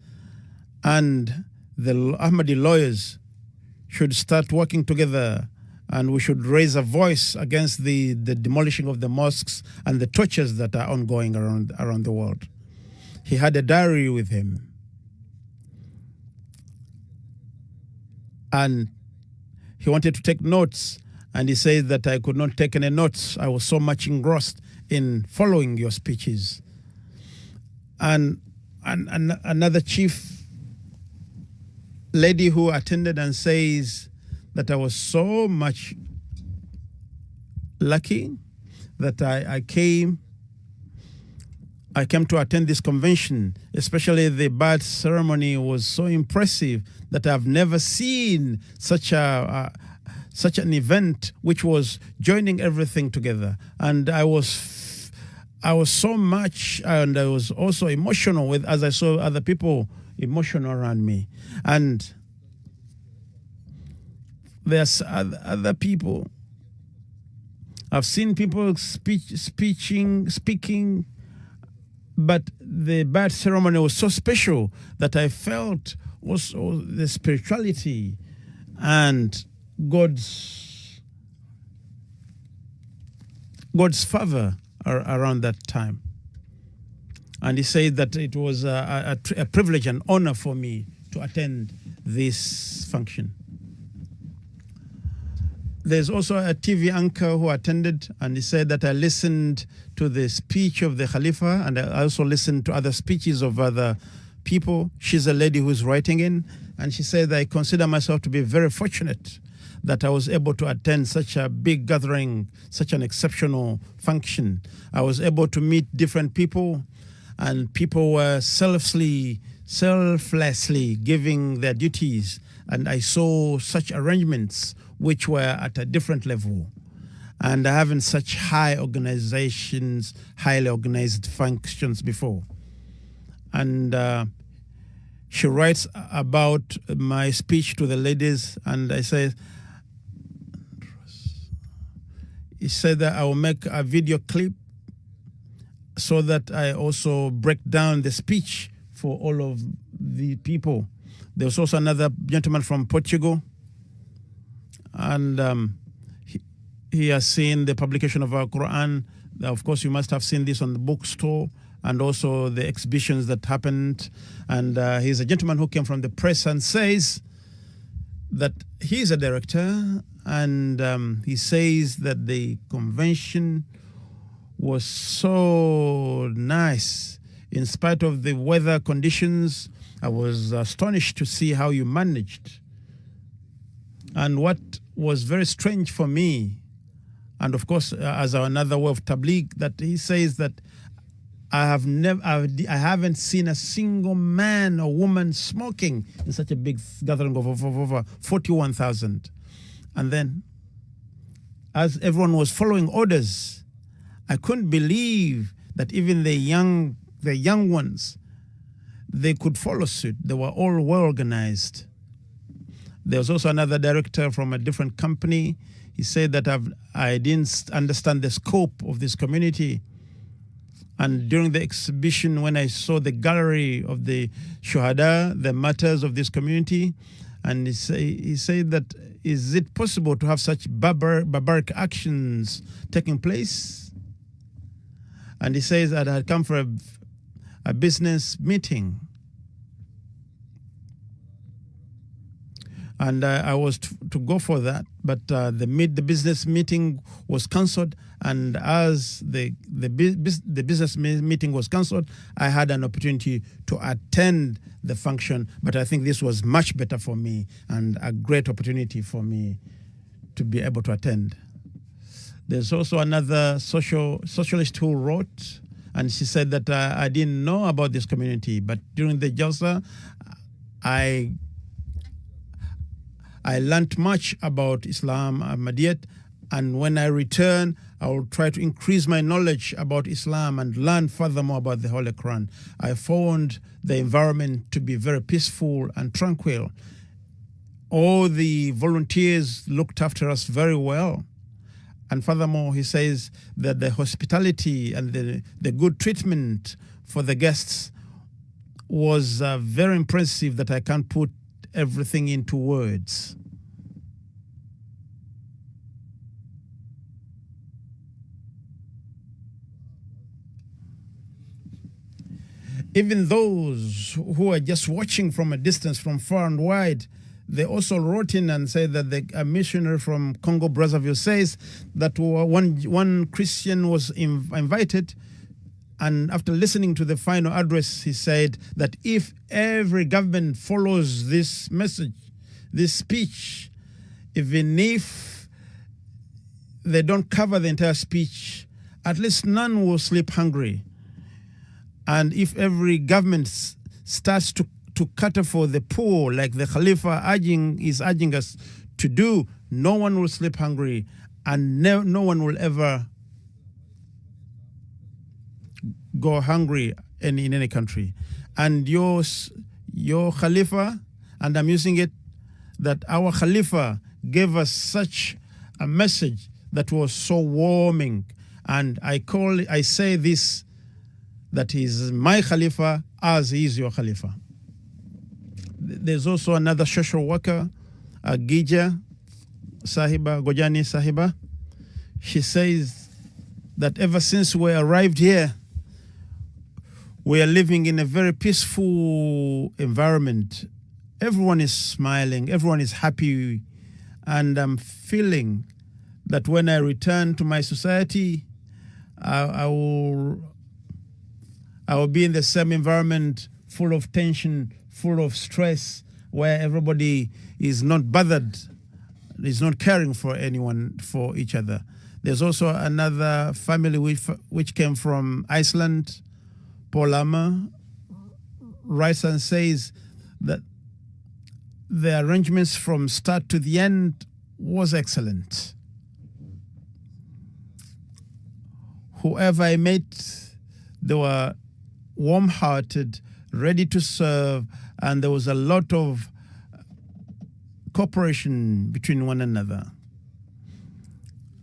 S4: And the Ahmadi lawyers should start working together, and we should raise a voice against the demolishing of the mosques and the tortures that are ongoing around the world. He had a diary with him. And he wanted to take notes, and he said that I could not take any notes. I was so much engrossed in following your speeches. And another chief lady who attended and says that I was so much lucky that I came to attend this convention. Especially the Bayat ceremony was so impressive that I've never seen such an event which was joining everything together. And I was so much, and I was also emotional as I saw other people emotional around me. And there's other people. I've seen people speaking, but the Bayat ceremony was so special that I felt also the spirituality and God's favor around that time. And he said that it was a privilege and honor for me to attend this function. There's also a TV anchor who attended, and he said that I listened to the speech of the Khalifa, and I also listened to other speeches of other people. She's a lady who's writing in, and she said, I consider myself to be very fortunate that I was able to attend such a big gathering, such an exceptional function. I was able to meet different people, and people were selflessly giving their duties, and I saw such arrangements which were at a different level. And I haven't such high organizations, highly organized functions before. And she writes about my speech to the ladies, and I say, he said that I will make a video clip so that I also break down the speech for all of the people. There was also another gentleman from Portugal, and he has seen the publication of our Quran. Of course, you must have seen this on the bookstore and also the exhibitions that happened. And he's a gentleman who came from the press and says that he's a director, and he says that the convention was so nice. In spite of the weather conditions, I was astonished to see how you managed. And what was very strange for me, and of course, as another way of tabligh, that he says that I haven't seen a single man or woman smoking in such a big gathering of over 41,000. And then, as everyone was following orders, I couldn't believe that even the young ones, they could follow suit. They were all well organized. There was also another director from a different company. He said that I didn't understand the scope of this community. And during the exhibition, when I saw the gallery of the shuhada, the martyrs of this community, and he said that, is it possible to have such barbaric actions taking place? And he says that I had come for a business meeting. And I was to go for that, but the business meeting was cancelled. And as the business meeting was cancelled, I had an opportunity to attend the function. But I think this was much better for me and a great opportunity for me to be able to attend. There's also another socialist who wrote, and she said that I didn't know about this community, but during the Jalsa, I learned much about Islam, Ahmadiyya, and when I return, I will try to increase my knowledge about Islam and learn furthermore about the Holy Quran. I found the environment to be very peaceful and tranquil. All the volunteers looked after us very well. And furthermore, he says that the hospitality and the good treatment for the guests was very impressive, that I can't put everything into words. Even those who are just watching from a distance, from far and wide, they also wrote in and said that a missionary from Congo Brazzaville says that one Christian was invited, and after listening to the final address, he said that if every government follows this message, this speech, even if they don't cover the entire speech, at least none will sleep hungry. And if every government starts to cater for the poor, like the Khalifa is urging us to do, no one will sleep hungry, and no one will ever go hungry in any country. And your Khalifa, and I'm using it, that our Khalifa gave us such a message that was so warming. And I say this, that he is my Khalifa as he is your Khalifa. There's also another social worker, Gija Sahiba, Gojani Sahiba. She says that ever since we arrived here, we are living in a very peaceful environment. Everyone is smiling, everyone is happy, and I'm feeling that when I return to my society, I will be in the same environment, full of tension, full of stress, where everybody is not bothered, is not caring for anyone, for each other. There's also another family which came from Iceland, Polama, writes and says that the arrangements from start to the end was excellent. Whoever I met, they were warm-hearted, ready to serve, and there was a lot of cooperation between one another.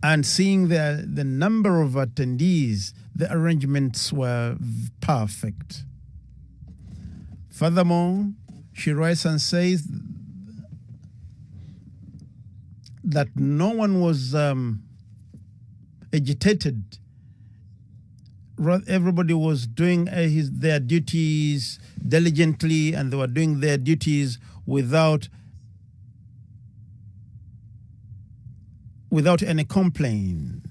S4: And seeing the number of attendees, the arrangements were perfect. Furthermore, she writes and says that no one was agitated. Everybody was doing their duties diligently, and they were doing their duties without any complaint.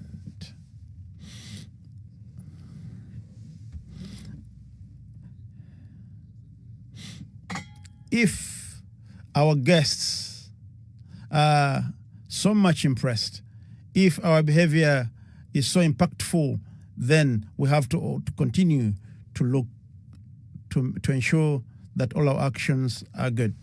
S4: If our guests are so much impressed, if our behavior is so impactful, then we have to continue to look to ensure that all our actions are good.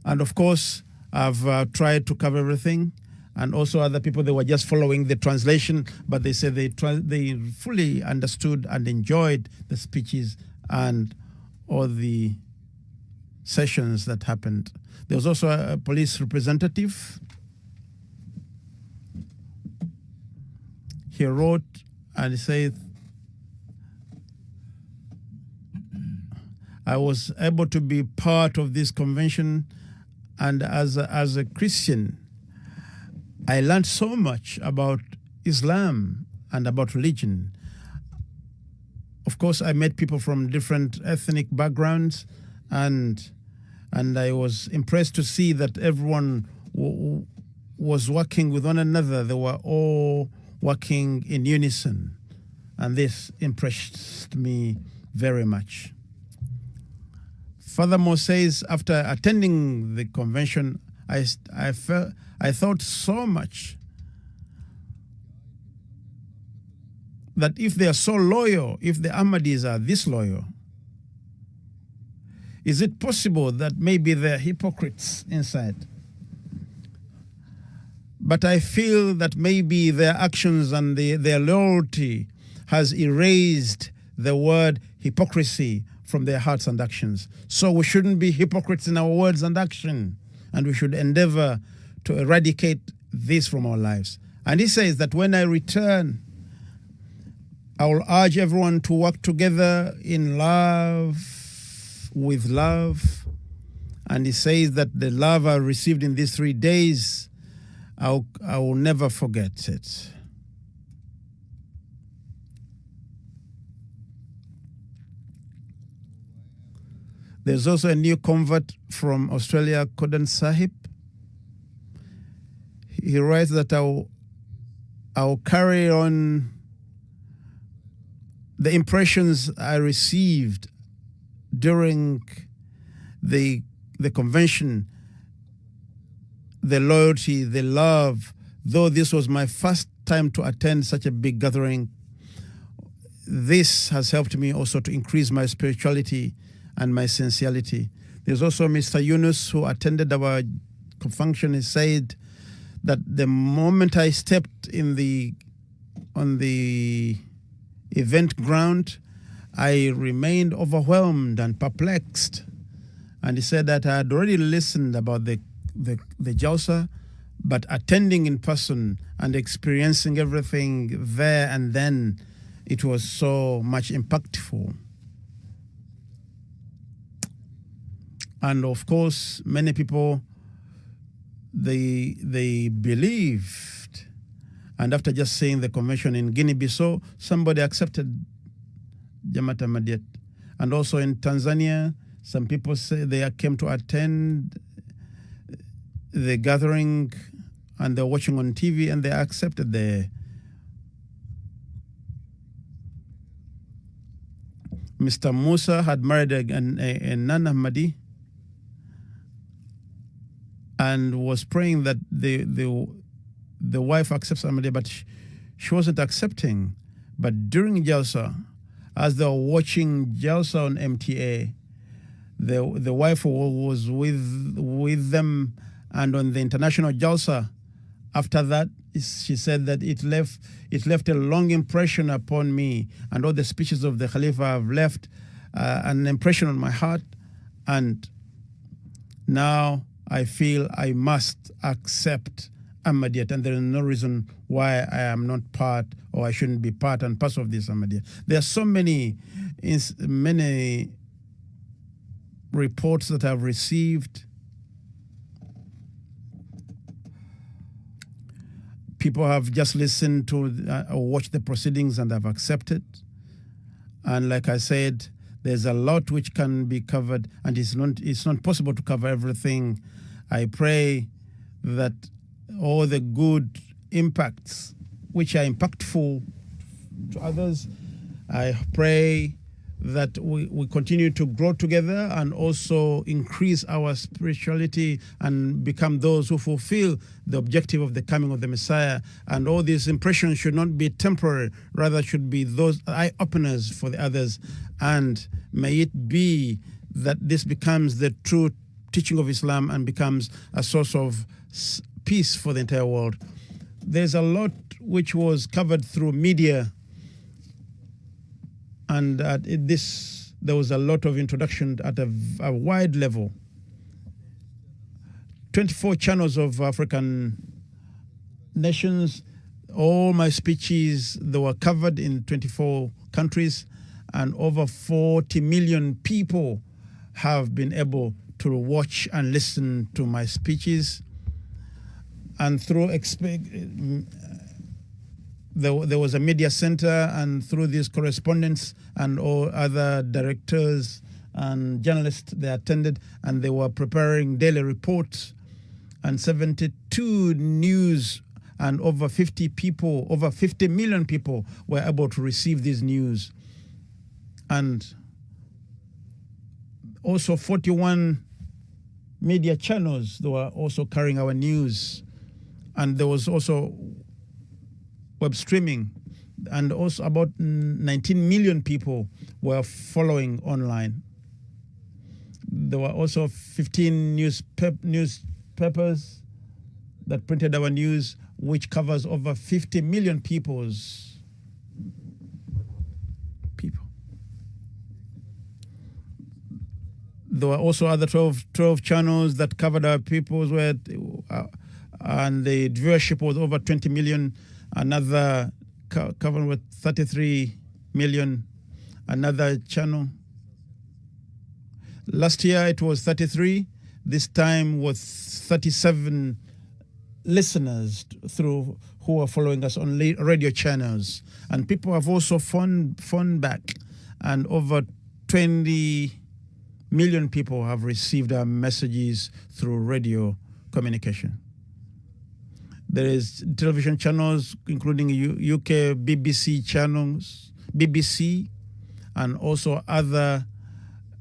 S4: And of course, I've tried to cover everything, and also other people, they were just following the translation, but they said they fully understood and enjoyed the speeches and all the sessions that happened. There was also a police representative. He wrote and he said, I was able to be part of this convention, and as a Christian, I learned so much about Islam and about religion. Of course, I met people from different ethnic backgrounds, and I was impressed to see that everyone was working with one another. They were all working in unison, and this impressed me very much. Furthermore, says, after attending the convention, I thought so much that if they are so loyal, if the Ahmadis are this loyal, is it possible that maybe they're hypocrites inside? But I feel that maybe their actions and their loyalty has erased the word hypocrisy from their hearts and actions. So we shouldn't be hypocrites in our words and action, and we should endeavor to eradicate this from our lives. And he says that when I return, I will urge everyone to work together in love, with love. And he says that the love I received in these 3 days, I will never forget it. There's also a new convert from Australia, Kodan Sahib. He writes that I'll carry on the impressions I received during the convention, the loyalty, the love. Though this was my first time to attend such a big gathering, this has helped me also to increase my spirituality and my sincerity. There's also Mr. Yunus, who attended our function. He said that the moment I stepped on the event ground, I remained overwhelmed and perplexed. And he said that I had already listened about the Jalsa, but attending in person and experiencing everything there and then, it was so much impactful. And of course, many people, they believed. And after just seeing the convention in Guinea-Bissau, somebody accepted Jamaat Ahmadiyyat. And also in Tanzania, some people say they came to attend the gathering and they're watching on TV and they accepted Mr. Musa had married a non-Ahmadi and was praying that the wife accepts Ahmadiyya, but she wasn't accepting. But during Jalsa, as they were watching Jalsa on MTA, the wife was with them, and on the international Jalsa, after that, she said that it left a long impression upon me, and all the speeches of the Khalifa have left an impression on my heart, and now I feel I must accept Ahmadiyyat, and there is no reason why I am not part, or I shouldn't be part and parcel of this Ahmadiyyat. There are so many reports that I've received. People have just listened to or watched the proceedings and have accepted. And like I said, there's a lot which can be covered, and it's not possible to cover everything. I pray that all the good impacts which are impactful to others, I pray that we continue to grow together and also increase our spirituality and become those who fulfill the objective of the coming of the Messiah. And all these impressions should not be temporary, rather should be those eye-openers for the others. And may it be that this becomes the true teaching of Islam and becomes a source of peace for the entire world. There's a lot which was covered through media, and this there was a lot of introduction at a wide level. 24 channels of African nations. All my speeches, they were covered in 24 countries, and over 40 million people have been able to watch and listen to my speeches. And through there was a media center, and through these correspondents and all other directors and journalists, they attended, and they were preparing daily reports, and 72 news, and over 50 million people were able to receive these news. And also 41 media channels, they were also carrying our news. And there was also web streaming, and also about 19 million people were following online. There were also 15 newspapers that printed our news, which covers over 50 million people. There were also other 12 channels that covered our peoples, and the viewership was over 20 million. Another covered with 33 million. Another channel. Last year it was 33. This time was 37 listeners who are following us on radio channels. And people have also phoned back, and over 20 million people have received our messages through radio communication. There is television channels, including UK BBC channels, BBC, and also other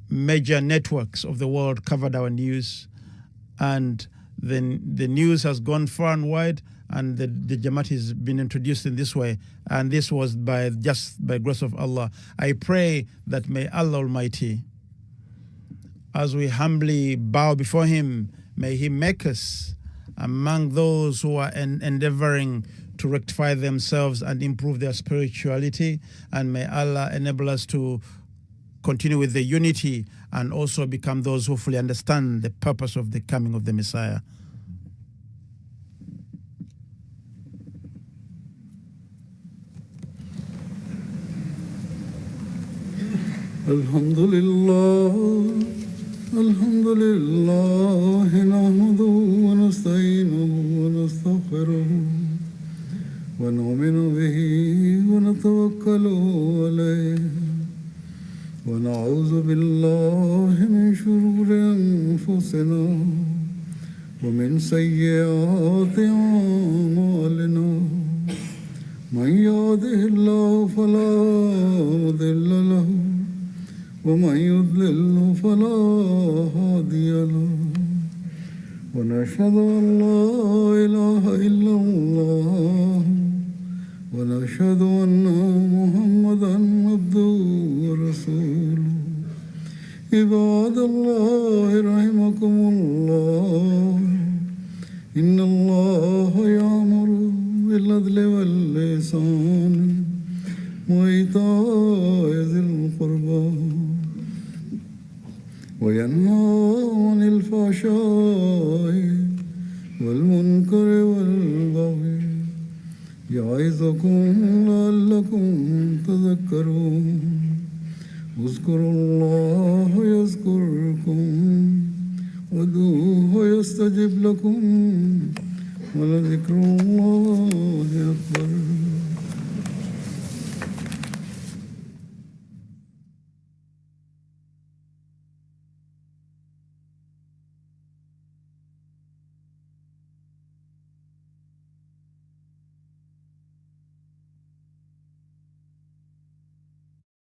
S4: major networks of the world covered our news. And then the news has gone far and wide, and the Jamaat has been introduced in this way. And this was just by grace of Allah. I pray that may Allah Almighty, as we humbly bow before Him, may He make us among those who are endeavoring to rectify themselves and improve their spirituality. And may Allah enable us to continue with the unity and also become those who fully understand the purpose of the coming of the Messiah.
S3: Alhamdulillah. الحمد لله نحمده ونستعينه ونستغفره ونؤمن به ونتوكل عليه ونعوذ بالله من شرور أنفسنا ومن سيئات أعمالنا من يهده الله فلا مضل له ومن يضلل فلا هادي له ونشهد أن لا إله إلا الله ونشهد أن محمدا عبده ورسوله عباد الله رحمكم الله إن الله يأمر بالعدل والإحسان وإيتاء ذي القربى وينهى عن الفحشاء والمنكر والبغي يعظكم لعلكم تذكرون اذكروا الله يذكركم وادعوه يستجب لكم